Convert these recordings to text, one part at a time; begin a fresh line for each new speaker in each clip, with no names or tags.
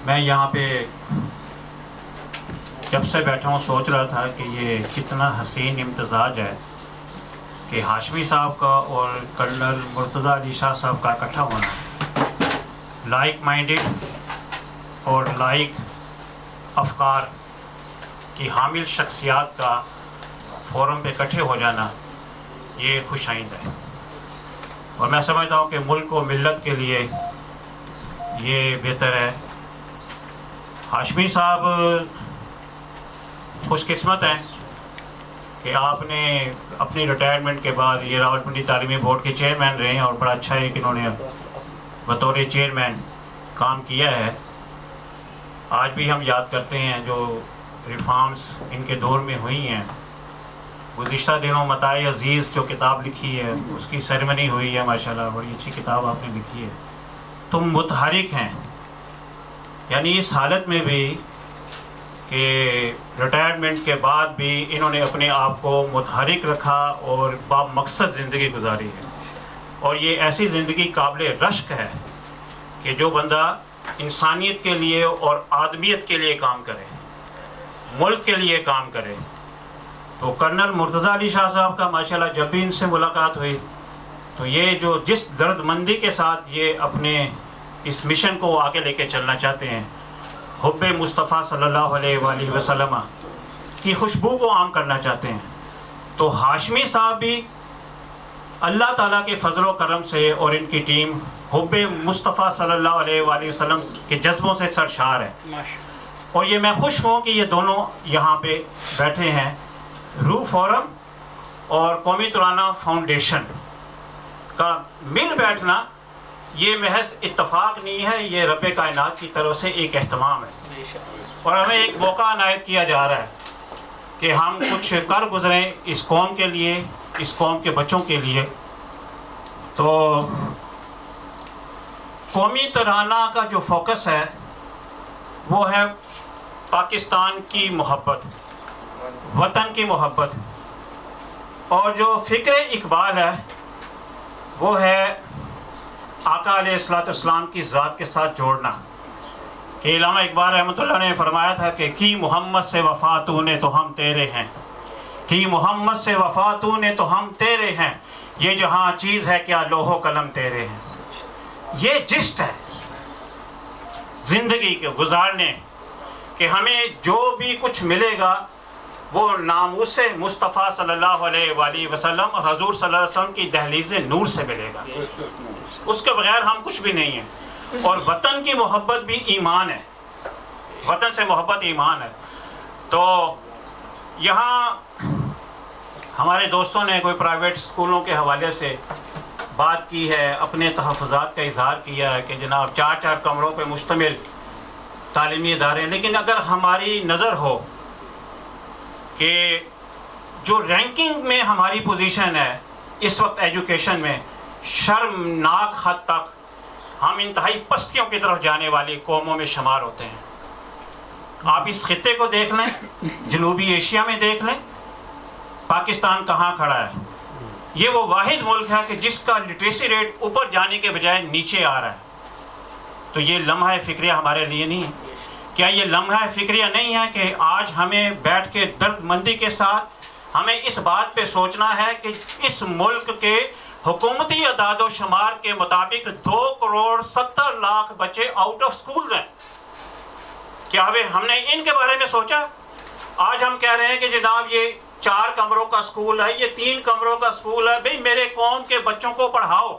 میں یہاں پہ جب سے بیٹھا ہوں سوچ رہا تھا کہ یہ کتنا حسین امتزاج ہے کہ ہاشمی صاحب کا اور کرنل مرتضی علی شاہ صاحب کا اکٹھا ہونا، لائک مائنڈڈ اور لائک افکار کی حامل شخصیات کا فورم پہ اکٹھے ہو جانا، یہ خوش آئند ہے۔ اور میں سمجھتا ہوں کہ ملک و ملت کے لیے یہ بہتر ہے۔ ہاشمی صاحب خوش قسمت ہیں کہ آپ نے اپنی ریٹائرمنٹ کے بعد یہ راولپنڈی تعلیمی بورڈ کے چیئرمین رہے ہیں، اور بڑا اچھا ہے کہ انہوں نے بطور چیئرمین کام کیا ہے۔ آج بھی ہم یاد کرتے ہیں جو ریفارمز ان کے دور میں ہوئی ہیں۔ گزشتہ دنوں متاع عزیز جو کتاب لکھی ہے اس کی سیریمنی ہوئی ہے، ماشاءاللہ بڑی اچھی کتاب آپ نے لکھی ہے۔ تم متحرک ہیں، یعنی اس حالت میں بھی کہ ریٹائرمنٹ کے بعد بھی انہوں نے اپنے آپ کو متحرک رکھا اور با مقصد زندگی گزاری ہے۔ اور یہ ایسی زندگی قابل رشک ہے کہ جو بندہ انسانیت کے لیے اور آدمیت کے لیے کام کرے، ملک کے لیے کام کرے۔ تو کرنل مرتضی علی شاہ صاحب کا ماشاءاللہ جب بھی ان سے ملاقات ہوئی تو یہ جو جس درد مندی کے ساتھ یہ اپنے اس مشن کو آگے لے کے چلنا چاہتے ہیں، حب مصطفیٰ صلی اللہ علیہ وآلہ وسلم کی خوشبو کو عام کرنا چاہتے ہیں، تو ہاشمی صاحب بھی اللہ تعالیٰ کے فضل و کرم سے اور ان کی ٹیم حب مصطفیٰ صلی اللہ علیہ وآلہ وسلم کے جذبوں سے سرشار ہے۔ اور یہ میں خوش ہوں کہ یہ دونوں یہاں پہ بیٹھے ہیں۔ روح فورم اور قومی ترانہ فاؤنڈیشن کا مل بیٹھنا یہ محض اتفاق نہیں ہے، یہ رب کائنات کی طرف سے ایک اہتمام ہے، اور ہمیں ایک موقع عنایت کیا جا رہا ہے کہ ہم کچھ کر گزریں اس قوم کے لیے، اس قوم کے بچوں کے لیے۔ تو قومی ترانہ کا جو فوکس ہے وہ ہے پاکستان کی محبت، وطن کی محبت، اور جو فکر اقبال ہے وہ ہے آقا علیہ السلام کی ذات کے ساتھ جوڑنا۔ کہ علامہ اقبال رحمۃ اللہ نے فرمایا تھا کہ کی محمد سے وفا تو نے تو ہم تیرے ہیں، کی محمد سے وفا تو نے تو ہم تیرے ہیں، یہ جہاں چیز ہے کیا لوح و قلم تیرے ہیں۔ یہ جسٹ ہے زندگی کے گزارنے کہ ہمیں جو بھی کچھ ملے گا وہ ناموس مصطفیٰ صلی اللہ علیہ وآلہ وسلم، حضور صلی اللہ علیہ وسلم کی دہلیز نور سے ملے گا، اس کے بغیر ہم کچھ بھی نہیں ہیں۔ اور وطن کی محبت بھی ایمان ہے، وطن سے محبت ایمان ہے۔ تو یہاں ہمارے دوستوں نے کوئی پرائیویٹ اسکولوں کے حوالے سے بات کی ہے، اپنے تحفظات کا اظہار کیا ہے کہ جناب 4 کمروں پہ مشتمل تعلیمی ادارے، لیکن اگر ہماری نظر ہو کہ جو رینکنگ میں ہماری پوزیشن ہے اس وقت ایجوکیشن میں، شرمناک حد تک ہم انتہائی پستیوں کی طرف جانے والی قوموں میں شمار ہوتے ہیں۔ آپ اس خطے کو دیکھ لیں، جنوبی ایشیا میں دیکھ لیں، پاکستان کہاں کھڑا ہے۔ یہ وہ واحد ملک ہے کہ جس کا لٹریسی ریٹ اوپر جانے کے بجائے نیچے آ رہا ہے۔ تو یہ لمحہ فکریہ ہمارے لیے نہیں ہے؟ کیا یہ لمحہ فکریہ نہیں ہے کہ آج ہمیں بیٹھ کے درد مندی کے ساتھ ہمیں اس بات پہ سوچنا ہے کہ اس ملک کے حکومتی اعداد و شمار کے مطابق 2,70,00,000 بچے آؤٹ آف سکول ہیں؟ کیا ہم نے ان کے بارے میں سوچا؟ آج ہم کہہ رہے ہیں کہ جناب یہ 4 کمروں کا سکول ہے، یہ 3 کمروں کا سکول ہے۔ بھئی میرے قوم کے بچوں کو پڑھاؤ،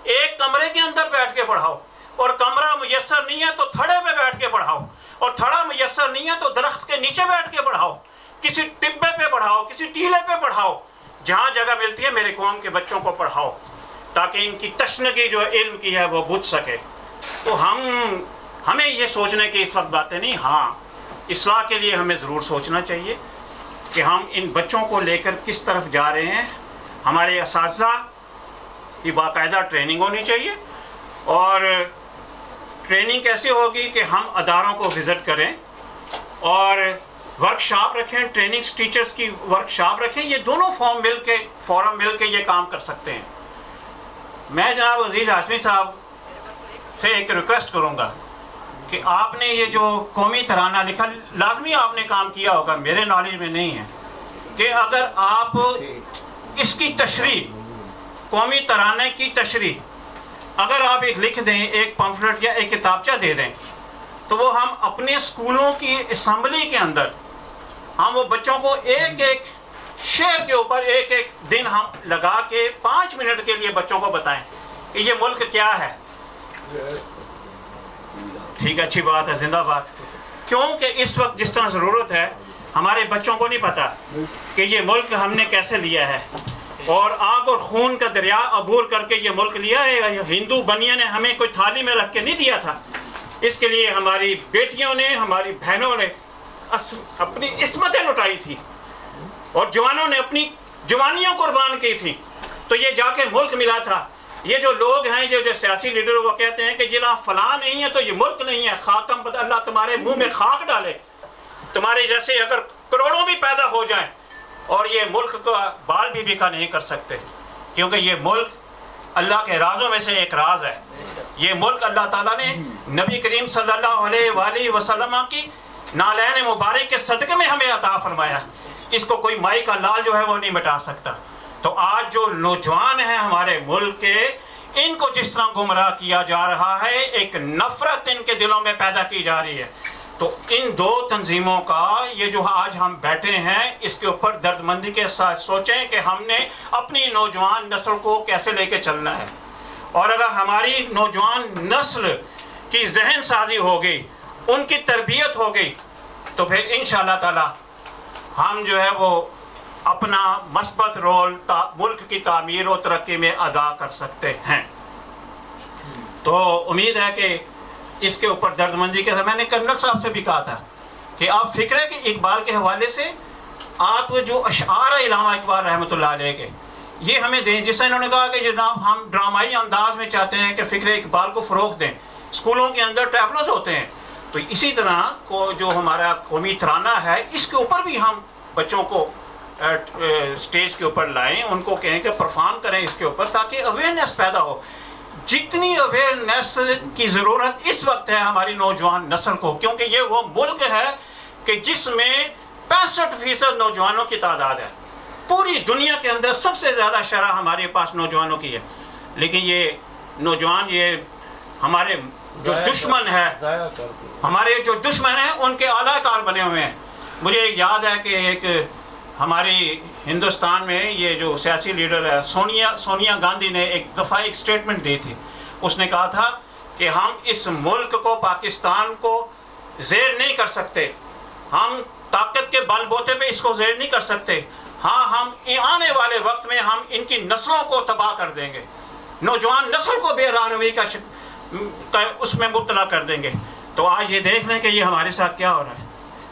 ایک کمرے کے اندر بیٹھ کے پڑھاؤ، اور کمرہ میسر نہیں ہے تو تھڑے پہ بیٹھ کے پڑھاؤ، اور تھڑا میسر نہیں ہے تو درخت کے نیچے بیٹھ کے پڑھاؤ، کسی ٹبے پہ پڑھاؤ، کسی ٹیلے پہ پڑھاؤ، جہاں جگہ ملتی ہے میرے قوم کے بچوں کو پڑھاؤ تاکہ ان کی تشنگی جو علم کی ہے وہ بجھ سکے۔ تو ہمیں یہ سوچنے کی اس وقت باتیں نہیں، ہاں اصلاح کے لیے ہمیں ضرور سوچنا چاہیے کہ ہم ان بچوں کو لے کر کس طرف جا رہے ہیں۔ ہمارے اساتذہ کی باقاعدہ ٹریننگ ہونی چاہیے، اور ٹریننگ کیسے ہوگی کہ ہم اداروں کو وزٹ کریں اور ورکشاپ رکھیں، ٹریننگز ٹیچرز کی ورکشاپ رکھیں۔ یہ دونوں فورم مل کے یہ کام کر سکتے ہیں۔ میں جناب عزیز ہاشمی صاحب سے ایک ریکویسٹ کروں گا کہ آپ نے یہ جو قومی ترانہ لکھا، لازمی آپ نے کام کیا ہوگا، میرے نالج میں نہیں ہے، کہ اگر آپ اس کی تشریح، قومی ترانے کی تشریح اگر آپ ایک لکھ دیں، ایک پمفلٹ یا ایک کتابچہ دے دیں، تو وہ ہم اپنے اسکولوں کی اسمبلی کے اندر ہم وہ بچوں کو ایک ایک شعر کے اوپر ایک ایک دن ہم لگا کے 5 منٹ کے لیے بچوں کو بتائیں کہ یہ ملک کیا ہے. ٹھیک ہے، اچھی بات ہے، زندہ باد. کیونکہ اس وقت جس طرح ضرورت ہے، ہمارے بچوں کو نہیں پتا کہ یہ ملک ہم نے کیسے لیا ہے، اور آگ اور خون کا دریا عبور کر کے یہ ملک لیا ہے. ہندو بنیا نے ہمیں کوئی تھالی میں رکھ کے نہیں دیا تھا. اس کے لیے ہماری بیٹیوں نے، ہماری بہنوں نے اپنی عصمتیں لٹائی تھی، اور جوانوں نے اپنی جوانیوں قربان کی تھی، تو یہ جا کے ملک ملا تھا. یہ جو لوگ ہیں، جو سیاسی لیڈر، وہ کہتے ہیں کہ جنا فلاں نہیں ہے تو یہ ملک نہیں ہے. خاکم پتہ، اللہ تمہارے منہ میں خاک ڈالے. تمہارے جیسے اگر کروڑوں بھی پیدا ہو جائیں اور یہ ملک کا بال بھی بکا نہیں کر سکتے، کیونکہ یہ ملک اللہ کے رازوں میں سے ایک راز ہے. یہ ملک اللہ تعالیٰ نے نبی کریم صلی اللہ علیہ وآلہ وسلم کی نالین مبارک کے صدقے میں ہمیں عطا فرمایا. اس کو کوئی مائی کا لال جو ہے وہ نہیں مٹا سکتا. تو آج جو نوجوان ہیں ہمارے ملک کے، ان کو جس طرح گمراہ کیا جا رہا ہے، ایک نفرت ان کے دلوں میں پیدا کی جا رہی ہے. تو ان دو تنظیموں کا یہ جو آج ہم بیٹھے ہیں، اس کے اوپر درد مندی کے ساتھ سوچیں کہ ہم نے اپنی نوجوان نسل کو کیسے لے کے چلنا ہے. اور اگر ہماری نوجوان نسل کی ذہن سازی ہو گئی، ان کی تربیت ہو گئی، تو پھر انشاءاللہ تعالی ہم جو ہے وہ اپنا مثبت رول ملک کی تعمیر و ترقی میں ادا کر سکتے ہیں. تو امید ہے کہ اس کے اوپر درد مندی کے، میں نے کرنل صاحب سے بھی کہا تھا کہ آپ فکر ہے کہ اقبال کے حوالے سے آپ جو اشعار علامہ اقبال رحمۃ اللہ علیہ کے، یہ ہمیں دیں. جس سے انہوں نے کہا کہ جناب ہم ڈرامائی انداز میں چاہتے ہیں کہ فکر اقبال کو فروغ دیں، اسکولوں کے اندر ٹیبلوز ہوتے ہیں، تو اسی طرح کو جو ہمارا قومی ترانہ ہے، اس کے اوپر بھی ہم بچوں کو اسٹیج کے اوپر لائیں، ان کو کہیں کہ پرفارم کریں اس کے اوپر، تاکہ اویئرنیس پیدا ہو. جتنی اویئرنیس کی ضرورت اس وقت ہے ہماری نوجوان نسل کو، کیونکہ یہ وہ ملک ہے کہ جس میں 65% نوجوانوں کی تعداد ہے. پوری دنیا کے اندر سب سے زیادہ شرح ہمارے پاس نوجوانوں کی ہے. لیکن یہ نوجوان، یہ ہمارے جو دشمن ہے، ہمارے جو دشمن ہیں، ان کے اعلی کار بنے ہوئے ہیں. مجھے یاد ہے کہ ایک ہماری ہندوستان میں یہ جو سیاسی لیڈر ہے سونیا گاندھی نے ایک دفعہ ایک سٹیٹمنٹ دی تھی. اس نے کہا تھا کہ ہم اس ملک کو، پاکستان کو زیر نہیں کر سکتے، ہم طاقت کے بل بوتے پہ اس کو زیر نہیں کر سکتے، ہاں ہم آنے والے وقت میں ہم ان کی نسلوں کو تباہ کر دیں گے، نوجوان نسل کو بے رہنمائی کا اس میں مبتلا کر دیں گے. تو آج یہ دیکھ لیں کہ یہ ہمارے ساتھ کیا ہو رہا ہے.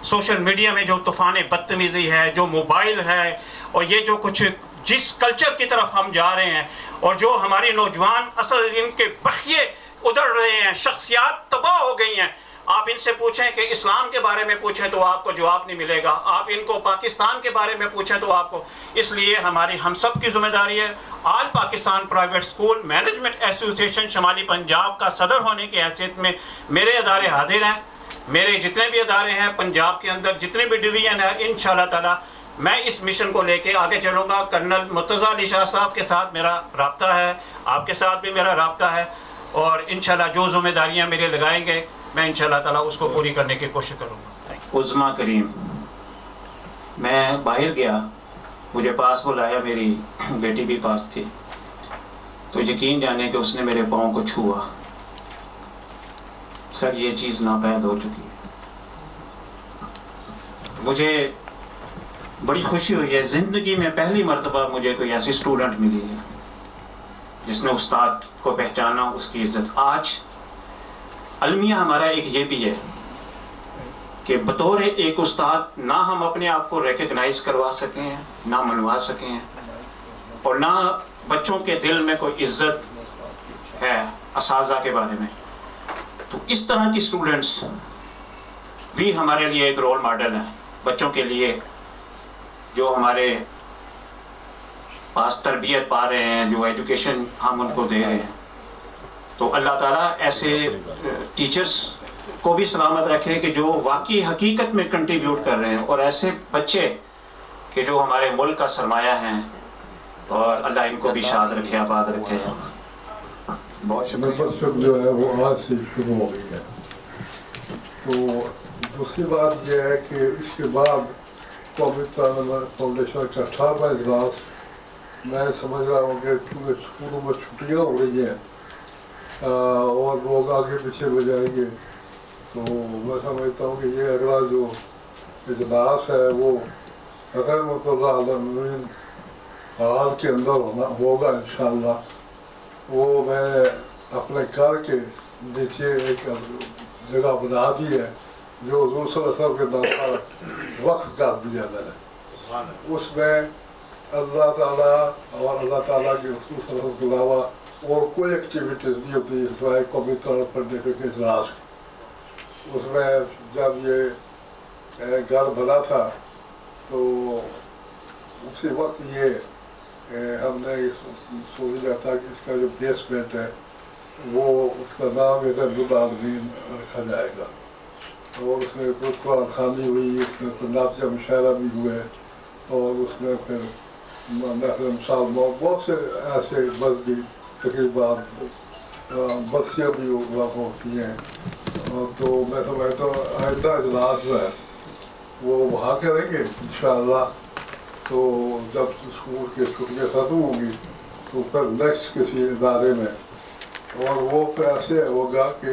سوشل میڈیا میں جو طوفان بدتمیزی ہے، جو موبائل ہے، اور یہ جو کچھ جس کلچر کی طرف ہم جا رہے ہیں، اور جو ہماری نوجوان اصل ان کے بخیے ادھر رہے ہیں، شخصیات تباہ ہو گئی ہیں. آپ ان سے پوچھیں کہ اسلام کے بارے میں پوچھیں تو آپ کو جواب نہیں ملے گا. آپ ان کو پاکستان کے بارے میں پوچھیں تو آپ کو. اس لیے ہم سب کی ذمہ داری ہے. All Pakistan private school management association شمالی پنجاب کا صدر ہونے کی حیثیت میں میرے ادارے حاضر ہیں. میرے جتنے بھی ادارے ہیں پنجاب کے اندر، جتنے بھی ڈویژن ہیں، انشاءاللہ تعالی میں اس مشن کو لے کے آگے چلوں گا. کرنل مرتضیٰ علی شاہ صاحب کے ساتھ میرا رابطہ ہے، آپ کے ساتھ بھی میرا رابطہ ہے، اور انشاءاللہ جو ذمہ داریاں میرے لگائیں گے میں انشاءاللہ تعالی اس کو پوری کرنے کی کوشش کروں گا.
عظمیٰ کریم، میں باہر گیا، مجھے پاس بلایا، میری بیٹی بھی پاس تھی، تو یقین جانے کہ اس نے میرے پاؤں کو چھوا. سر یہ چیز ناپید ہو چکی ہے. مجھے بڑی خوشی ہوئی ہے، زندگی میں پہلی مرتبہ مجھے کوئی ایسی اسٹوڈنٹ ملی ہے جس نے استاد کو پہچانا، اس کی عزت. آج المیہ ہمارا ایک یہ بھی ہے کہ بطور ایک استاد نہ ہم اپنے آپ کو ریکگنائز کروا سکیں ہیں، نہ منوا سکیں ہیں، اور نہ بچوں کے دل میں کوئی عزت ہے اساتذہ کے بارے میں. تو اس طرح کی اسٹوڈنٹس بھی ہمارے لیے ایک رول ماڈل ہیں بچوں کے لیے، جو ہمارے پاس تربیت پا رہے ہیں، جو ایجوکیشن ہم ان کو دے رہے ہیں. تو اللہ تعالیٰ ایسے ٹیچرز کو بھی سلامت رکھے کہ جو واقعی حقیقت میں کنٹریبیوٹ کر رہے ہیں، اور ایسے بچے کہ جو ہمارے ملک کا سرمایہ ہیں، اور اللہ ان کو بھی شاد رکھے، آباد رکھے۔
بہت شکریہ۔ جو ہے وہ آج سے شروع ہو گئی ہے۔ تو دوسری بات یہ ہے کہ اس کے بعد قومی تعلیم فاؤنڈیشن کا 18واں اجلاس، میں سمجھ رہا ہوں کہ چونکہ اسکولوں میں چھٹیاں ہو رہی ہیں اور لوگ آگے پیچھے ہو جائیں گے، تو میں سمجھتا ہوں کہ یہ اگلا جو اجلاس ہے وہ رحمۃ اللہ علیہ حال کے اندر ہوگا انشاءاللہ۔ وہ میں نے اپنے گھر کے نیچے ایک جگہ بنا دی ہے جو حضور صلی اللہ علیہ وسلم کے نام پر وقف کر دیا میں نے۔ اس میں اللہ تعالیٰ اور اللہ تعالیٰ کے رسول صلی اللہ علیہ وسلم کے علاوہ اور کوئی ایکٹیویٹیز نہیں ہوتی سوائے قومی طور پر دیکھنے کے اجلاس۔ اس میں جب یہ گھر بنا تھا تو اسی وقت یہ ہم نے سوچ لیا تھا کہ اس کا جو بیسمنٹ ہے وہ اس کا نام رب العالمین رکھا جائے گا، اور اس میں کچھ قرآن خوانی ہوئی، اس میں کچھ نافذہ مشاعرہ بھی ہوئے، اور اس میں پھر محفل امسال بہت سے ایسے مذہبی تقریبات برسیاں بھی ہوتی ہیں۔ تو میں سمجھتا ہوں آئندہ اجلاس جو ہے وہ وہاں کریں گے انشاءاللہ۔ تو جب اسکول کی چھٹیاں ختم ہوں گی تو پھر نیکسٹ کسی ادارے میں، اور وہ پھر ایسے ہوگا کہ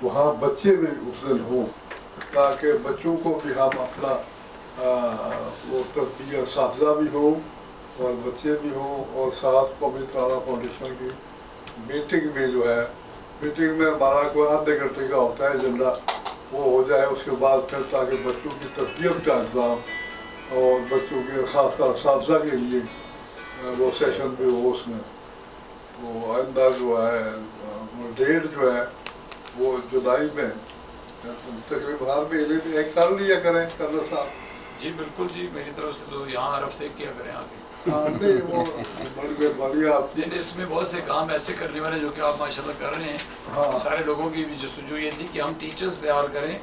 وہاں بچے بھی اس دن ہوں، تاکہ بچوں کو بھی ہم اپنا وہ تربیت اساتذہ بھی ہوں اور بچے بھی ہوں، اور ساتھ قومی تعلیم فاؤنڈیشن کی میٹنگ میں جو ہے، میٹنگ میں ہمارا کوئی آدھے گھنٹے کا ہوتا ہے ایجنڈا، وہ ہو جائے اس کے بعد پھر تاکہ بچوں کی تربیت کا انتظام اور بچوں کے خاص طور اساتذہ کے لیے وہ سیشن بھی ہو۔ اس میں وہ آئندہ جو ہے وہ ڈیٹ جو ہے وہ جولائی میں تقریباً ہر مہینے میں ایک کر لیا کریں کرنا صاحب۔
جی بالکل جی، میری طرف سے تو یہاں ہفتے کیا کریں آگے۔
نہیں وہ بڑی مہربانی آپ کی۔
اس میں بہت سے کام ایسے کرنے والے جو کہ آپ ماشاءاللہ کر رہے ہیں، سارے لوگوں کی بھی جستجو یہ تھی کہ ہم ٹیچرز تیار کریں۔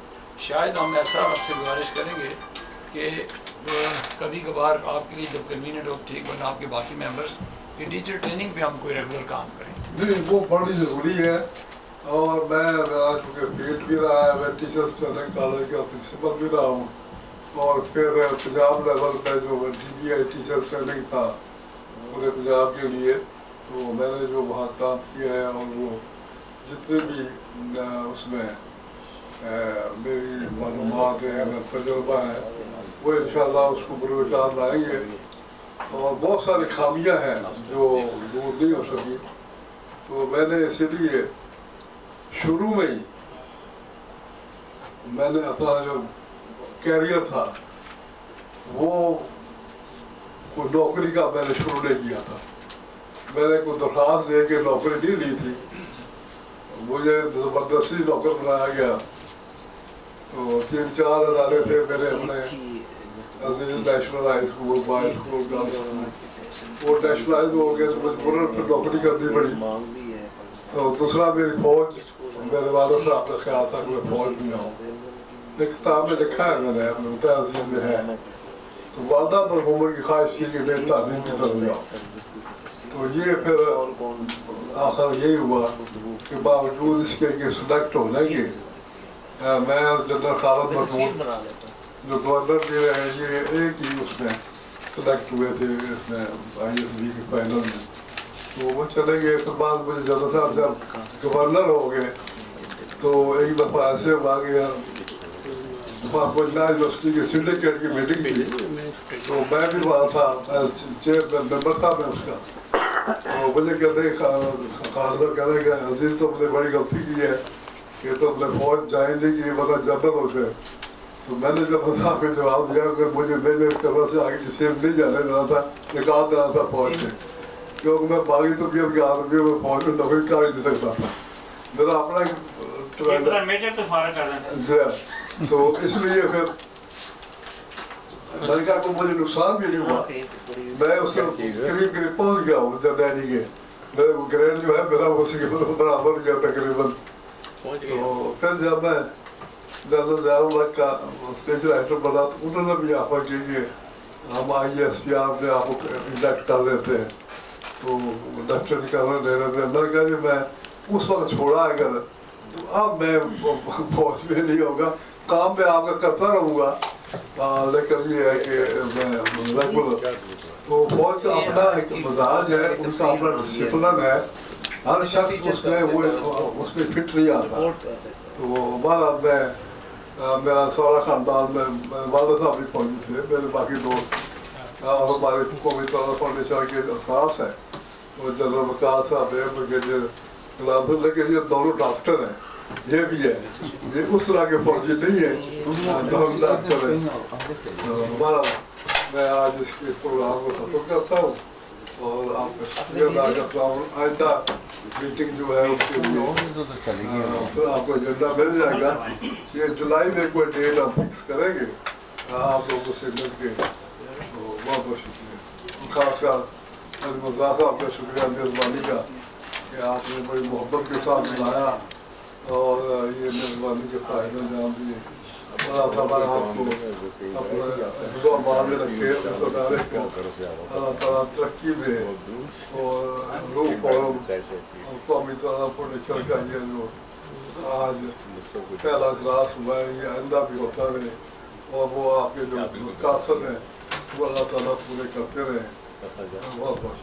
شاید ہم ایسا آپ سے گزارش کریں گے کہ کبھی کبھار آپ کے لیے جب کنوینئنٹ ہو ٹھیک، ورنہ آپ کے باقی ممبرس کہ ٹیچر ٹریننگ پہ ہم کوئی ریگولر کام کریں۔
نہیں وہ بڑی ضروری ہے، اور میں میرا چونکہ فیلڈ بھی رہا ہے، میں ٹیچرس ٹریننگ کالج کا پرنسپل بھی رہا ہوں، اور پھر پنجاب لیول پہ جو ڈی بی آئی ٹیچرس ٹریننگ تھا پورے پنجاب کے لیے، تو میں نے جو وہاں کام کیا ہے، اور وہ جتنے بھی اس میں میری معلومات ہیں، میرا تجربہ ہے، وہ انشاءاللہ اس کو بروکار لائیں گے۔ اور بہت ساری خامیاں ہیں جو دور نہیں ہو سکی، تو میں نے اسی لیے شروع میں ہی میں نے اپنا جو کیریئر تھا وہ کوئی نوکری کا میں نے شروع نہیں کیا تھا، میں نے کوئی درخواست دے کے نوکری نہیں لی تھی، مجھے زبردستی نوکر بنایا گیا۔ تو 3-4 ادارے تھے میرے اپنے عزیز national high school, boys school, girls school, وہ نیشنلائز ہو گئے تو مجبوراً پھر نوکری کرنی پڑی۔ تو دوسرا میری فوج، میرے والد صاحب نے کہا تھا کہ میں فوج میں آؤں، ایک کتاب میں لکھا ہے میں نے اپنے متحد عزیز میں ہے، تو والدہ مرحومہ کی خواہش تھی کہ میں تعلیم کی طرف جاؤں، تو یہ پھر آخر یہی ہوا کہ باوجود اس کے کہ سلیکٹ ہونے کے میں جنرل خالد محمود جو گورنر بھی رہے، یہ ایک ہی اس میں سلیکٹ ہوئے تھے اس میں آئی ایس بی کے فائنل میں، تو وہ چلے گئے۔ پھر بعد مجھے جنرل صاحب جب گورنر ہو گئے تو ایک دفعہ ایسے ہوا گیا، پٹنہ یونیورسٹی کے سنڈیکیٹ کی میٹنگ تھی، تو میں بھی وہاں تھا، چیئرمین ممبر تھا میں اس کا، تو مجھے کہتے ہیں خالد کہنے کہ عزیز تم نے بڑی غلطی کی ہے کہ تم نے فوج جوائن نہیں کی ورنہ جنرل ہوتے۔ تو میں نے جب صاحب کو جواب دیا کہ مجھے میرے کرنا سے آگے کسی میں نہیں جانے دینا تھا، نکال دینا تھا فوج سے، کیونکہ میں باغی طبیعت کے آدمی ہوں، میں فوج میں نوکری کر ہی نہیں سکتا تھا، میرا اپنا
میجر تو فارغ کر دیں۔
تو اس لیے پھر لڑکا کو مجھے نقصان بھی نہیں ہوا، میں اس سے قریب پہنچ گیا ہوں جرنیلی کے، میرے گریڈ جو ہے میرا اسی کے برابر گیا تقریباً۔ تو پھر جب میں کا اسپیچ رائٹر بنا تو انہوں نے بھی آفر کی کہ ہم ISPR میں آپ کو انڈکٹ کر رہے تھے تو ڈاکٹر کرنے لے رہے تھے. میں نے کہا جی میں اس وقت چھوڑا اگر تو اب میں فوج میں نہیں ہوگا, کام میں آپ کا کرتا رہوں گا, لیکن یہ ہے کہ میں ریگولر تو فوج کا اپنا ایک مزاج ہے, ان کا اپنا ڈسپلن ہے, ہر شخص اس میں اس میں فٹ نہیں آتا. تو بہرحال میں میرا سارا خاندان میں والد صاحب بھی فوجی تھے, میرے باقی دوست اور ہمارے قومی طور فاؤنڈیشن کے اساس ہیں وہ جنرل وقار صاحب ہے, بریگیڈیئر غلام اللہ کے, یہ دونوں ڈاکٹر ہیں, یہ بھی ہے, یہ اس طرح کے فوجی نہیں ہے, دونوں ڈاکٹر ہیں. بہرحال میں آج اس کے پروگرام کو ختم کرتا ہوں اور آپ کا شکریہ ادا کرتا ہوں. آئندہ میٹنگ جو ہے اس کے لیے پھر آپ کو ایجنڈا مل جائے گا. یہ جولائی میں کوئی ڈیٹ ہم فکس کریں گے آپ لوگوں سے مل کے. تو بہت بہت شکریہ, خاص کر مرزا صاحب کا شکریہ میزبانی کا کہ آپ نے بڑی محبت کے ساتھ بنایا اور یہ میزبانی کے فائدے انجام دیے. اللہ تعالیٰ آپ کو اپنے حفظ و امان میں رکھے, اس ادارے کو اللہ تعالیٰ ترقی دے اور روح فورم قومی طور فاؤنڈیشن کا یہ جو آج پہلا اجلاس ہوا ہے یہ آئندہ بھی ہوتا رہے اور وہ آپ کے جو مقاصد ہیں وہ اللہ تعالیٰ پورے کرتے رہیں. بہت بہت